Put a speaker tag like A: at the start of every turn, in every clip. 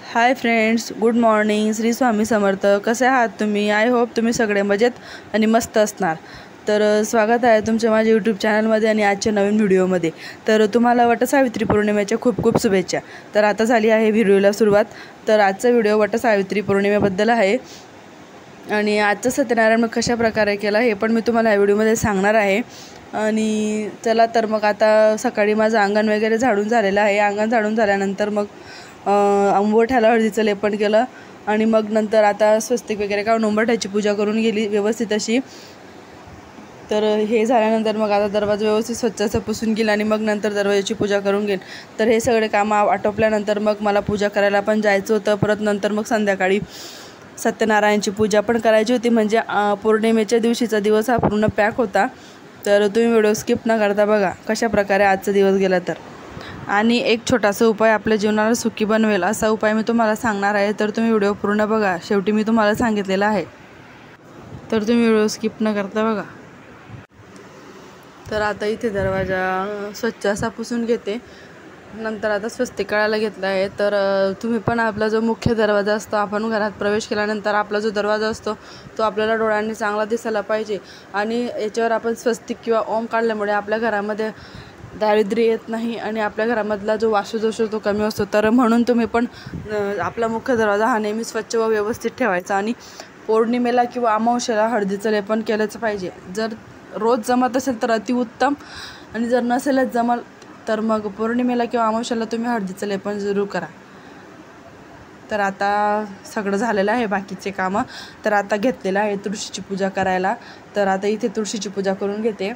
A: हाय friends, good morning. Shri Swami Samarth. कसे आहात तुम्ही? आय होप तुम्ही सगळे मजेत आणि मस्त असणार. तर स्वागत आहे तुमच्या माझ्या यूट्यूब चॅनलमध्ये आणि आजच्या नवीन व्हिडिओमध्ये. तर तुम्हाला वटसावित्री पौर्णिमेच्या खूप खूप शुभेच्छा. तर आता झाली आहे व्हिडिओला सुरुवात. तर आजचा व्हिडिओ वटसावित्री पौर्णिमेबद्दल आहे आणि आजचं सत्यनारायण मग कशा प्रकारे केला हे पण मी तुम्हाला या व्हिडिओमध्ये सांगणार आहे. आणि चला तर मग आता सकाळी माझं अंगण वगैरे झाडून झालेलं आहे. अंगण झाडून झाल्यानंतर मग उंबरठ्याला हळदीचं लेपन केलं आणि मग नंतर आता स्वस्तिक वगैरे काढून उंबरठ्याची पूजा करून गेली व्यवस्थित अशी. तर हे झाल्यानंतर मग आता दरवाजा व्यवस्थित स्वच्छ असं पुसून गेला आणि मग नंतर दरवाजाची पूजा करून घेईन. तर हे सगळे कामं आटोपल्यानंतर मग मला पूजा करायला पण जायचं होतं. परत नंतर मग संध्याकाळी सत्यनारायणची पूजा पण करायची होती. म्हणजे पौर्णिमेच्या दिवशीचा दिवस हा पूर्ण पॅक होता. तर तुम्ही व्हिडिओ स्किप न करता बघा कशा प्रकारे आजचा दिवस गेला. तर आणि एक छोटासा उपाय आपल्या जीवनाला सुखी बनवेल असा उपाय मी तुम्हाला सांगणार आहे. तर तुम्ही व्हिडिओ पूर्ण बघा. शेवटी मी तुम्हाला सांगितलेलं आहे, तर तुम्ही व्हिडिओ स्किप न करता बघा. तर आता इथे दरवाजा स्वच्छ असा पुसून घेते. नंतर आता स्वस्तिक काढायला घेतला आहे. तर तुम्ही पण आपला जो मुख्य दरवाजा असतो, आपण घरात प्रवेश केल्यानंतर आपला जो दरवाजा असतो तो आपल्याला डोळ्यांनी चांगला दिसायला पाहिजे. आणि याच्यावर आपण स्वस्तिक किंवा ओम काढल्यामुळे आपल्या घरामध्ये दारिद्र्य येत नाही आणि आपल्या घरामधला जो वास्तुदोष तो कमी असतो. तर म्हणून तुम्ही पण आपला मुख्य दरवाजा हा नेहमी स्वच्छ व व्यवस्थित ठेवायचा. आणि पौर्णिमेला किंवा अमावस्येला हळदीचं लेपन केलंच पाहिजे. जर रोज जमत असेल तर अतिउत्तम, आणि जर नसेलच जमल तर मग पौर्णिमेला किंवा अमावस्येला तुम्ही हळदीचं लेपन जरूर करा. तर आता सगळं झालेलं आहे बाकीचे कामं. तर आता घेतलेलं आहे तुळशीची पूजा करायला. तर आता इथे तुळशीची पूजा करून घेते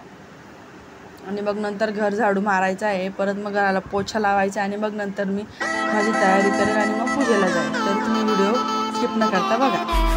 A: आणि मग नंतर घर झाडू मारायचं आहे. परत मग घराला पोछा लावायचा आणि मग नंतर मी माझी तयारी करेन आणि मग पूजेला जाईल. तर तुम्ही व्हिडिओ स्किप न करता बघा.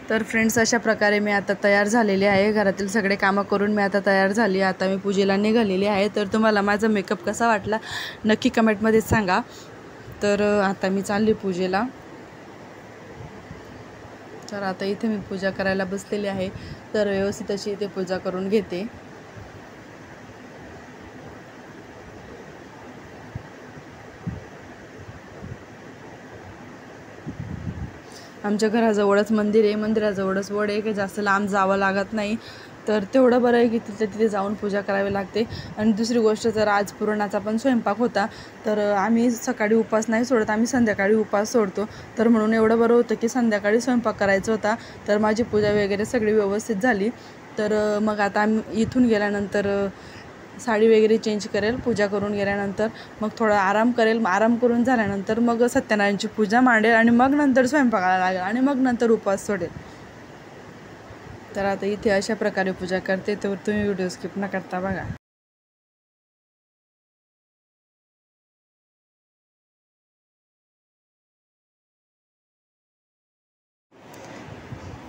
A: तर फ्रेंड्स, अशा प्रकारे मी आता तयार झालेली आहे. घरातील सगळे कामं करून मी आता तयार झाली. आता मी पूजेला निघालेली आहे. तर तुम्हाला माझा मेकअप कसा वाटला नक्की कमेंटमध्ये सांगा. तर आता मी चालली पूजेला. तर आता इथे मी पूजा करायला बसलेली आहे. तर व्यवस्थित अशी इथे पूजा करून घेते. आमच्या घराजवळच मंदिर आहे. मंदिराजवळच वड आहे की जास्त लांब जावं लागत नाही. तर तेवढं बरं आहे की तिथे जाऊन पूजा करावी लागते. आणि दुसरी गोष्ट, तर आज पुरणाचा पण स्वयंपाक होता. तर आम्ही सकाळी उपास नाही सोडत, आम्ही संध्याकाळी उपास सोडतो. तर म्हणून एवढं बरं होतं की संध्याकाळी स्वयंपाक करायचा होता. तर माझी पूजा वगैरे सगळी व्यवस्थित झाली. तर मग आता आम्ही इथून गेल्यानंतर साडी वगैरे चेंज करेल. पूजा करून गेल्यानंतर मग थोडा आराम करेल. आराम करून झाल्यानंतर मग सत्यनारायणची पूजा मांडेल आणि मग नंतर स्वयंपाकाला लागेल आणि मग नंतर उपवास सोडेल. तर आता इथे अशा प्रकारे पूजा करते. तर तुम्ही व्हिडिओ स्किप न करता बघा.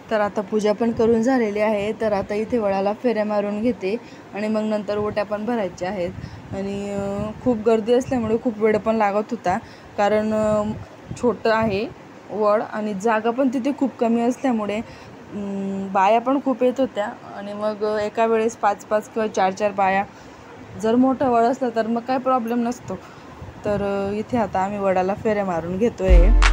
A: तर आता पूजा पण करून झालेली आहे. तर आता इथे वडाला फेऱ्या मारून घेते आणि मग नंतर ओट्या पण भरायच्या आहेत. आणि खूप गर्दी असल्यामुळे खूप वेळ पण लागत होता, कारण छोटं आहे वड आणि जागा पण तिथे खूप कमी असल्यामुळे बाया पण खूप येत होत्या. आणि मग एका वेळेस 5-5 किंवा 4-4 बाया. जर मोठं वड असलं तर मग काय प्रॉब्लेम नसतो. तर इथे आता आम्ही वडाला फेऱ्या मारून घेतो आहे.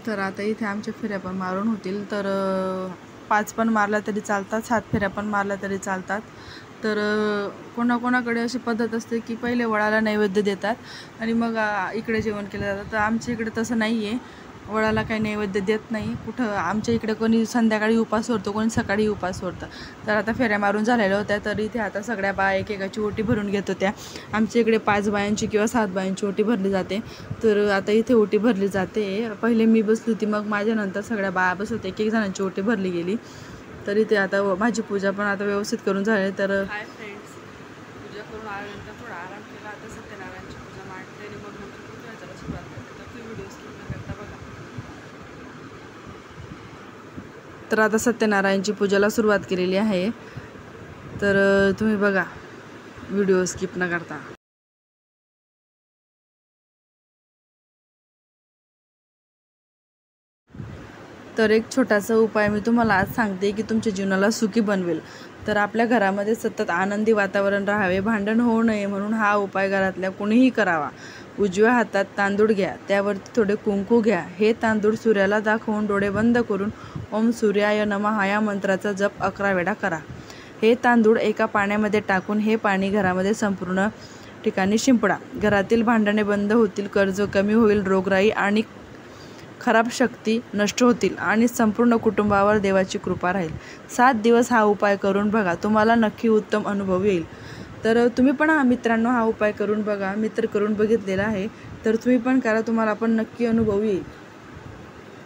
A: तर आता इथे आमच्या फेऱ्या पण मारून होतील, तर 5 पण मारल्या तरी चालतात, 7 फेऱ्या पण मारल्या तरी चालतात। तर कोणाकोणाकडे अशी पद्धत असते की पहिले वडाला नैवेद्य देतात आणि मग इकडे जेवण केलं जातं। तर आमच्या इकडे तसं नाही आहे, वडाला काही नैवेद्य देत नाही कुठं। आमच्या इकडे कोणी संध्याकाळी उपास सोडतो, कोणी सकाळी उपास सोडतं। तर आता फेऱ्या मारून झालेल्या होत्या, तर इथे आता सगळ्या बाया एकेकाची ओटी भरून घेत होत्या। आमच्या इकडे 5 बायांची किंवा 7 बायांची ओटी भरली जाते। तर आता इथे ओटी भरली जाते। पहिले मी बसली होती, मग माझ्यानंतर सगळ्या बाया बसत होत्या, एक जणांची ओटी भरली गेली। तर इथे आता माझी पूजा पण आता व्यवस्थित करून झाली। तर हाय फ्रेंड्स, पूजा करून आल्यानंतर थोडा आराम केला। आता सत्यनारायणची पूजा मांडते आणि मग नंतर पूजेला सुरुवात करते। तर तुम्ही व्हिडिओ स्किप न करता बघा। तर आता सत्यनारायणची पूजेला सुरुवात केलेली आहे, तर तुम्ही बघा व्हिडिओ स्किप न करता। तर एक छोटासा उपाय मी तुम्हाला आज सांगते की तुमच्या जीवनाला सुखी बनवेल। तर आपल्या घरामध्ये सतत आनंदी वातावरण राहावे, भांडण होऊ नये म्हणून हा उपाय घरातल्या कोणीही करावा। उजव्या हातात तांदूळ घ्या, त्यावरती थोडे कुंकू घ्या। हे तांदूळ सूर्याला दाखवून डोळे बंद करून ओम सूर्याय नमः या मंत्राचा जप 11 वेळा करा। हे तांदूळ एका पाण्यामध्ये टाकून हे पाणी घरामध्ये संपूर्ण ठिकाणी शिंपडा। घरातील भांडणे बंद होतील, कर्ज कमी होईल, रोगराई आणि खराब शक्ती नष्ट होतील आणि संपूर्ण कुटुंबावर देवाची कृपा राहील। 7 दिवस हा उपाय करून बघा, तुम्हाला नक्की उत्तम अनुभव येईल। तर तुम्ही पण मित्रांनो हा उपाय करून बघा, मी तर करून बघितलेला आहे, तर तुम्ही पण करा, तुम्हाला पण नक्की अनुभव येईल।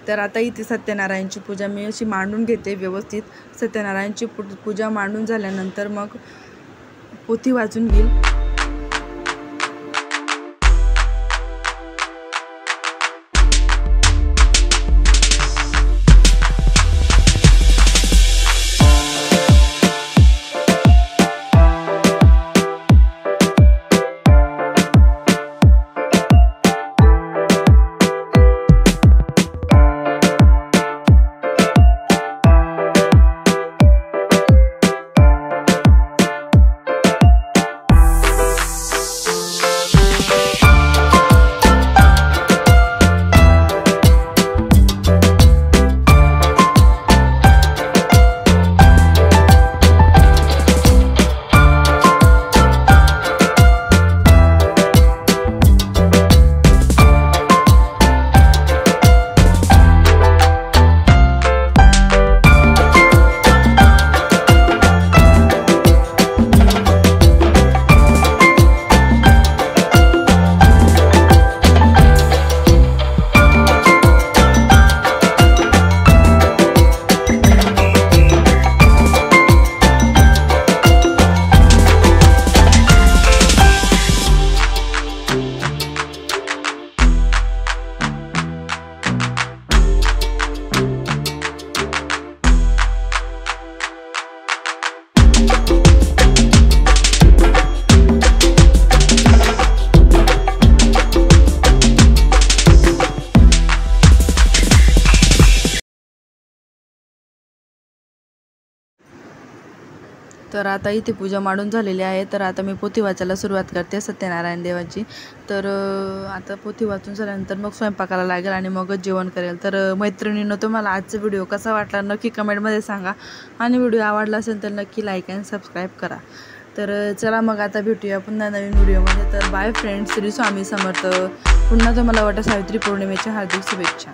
A: तर आता इथे सत्यनारायणची पूजा मी अशी मांडून घेते व्यवस्थित। सत्यनारायणची पूजा मांडून झाल्यानंतर मग पोथी वाचून घेईल। तर आता इथे पूजा मांडून झालेली आहे। तर आता मी पोथी वाचायला सुरुवात करते सत्यनारायण देवाची। तर आता पोथी वाचून झाल्यानंतर मग स्वयंपाकाला लागेल आणि मगच जेवण करेल। तर मैत्रिणींनो, तुम्हाला आजचा व्हिडिओ कसा वाटला नक्की कमेंटमध्ये सांगा आणि व्हिडिओ आवडला असेल तर नक्की लाईक अँड सबस्क्राईब करा। तर चला मग आता भेटूया पुन्हा नवीन व्हिडिओमध्ये। तर बाय फ्रेंड्स, श्री स्वामी समर्थ। पुन्हा तुम्हाला वटसावित्री पौर्णिमेच्या हार्दिक शुभेच्छा।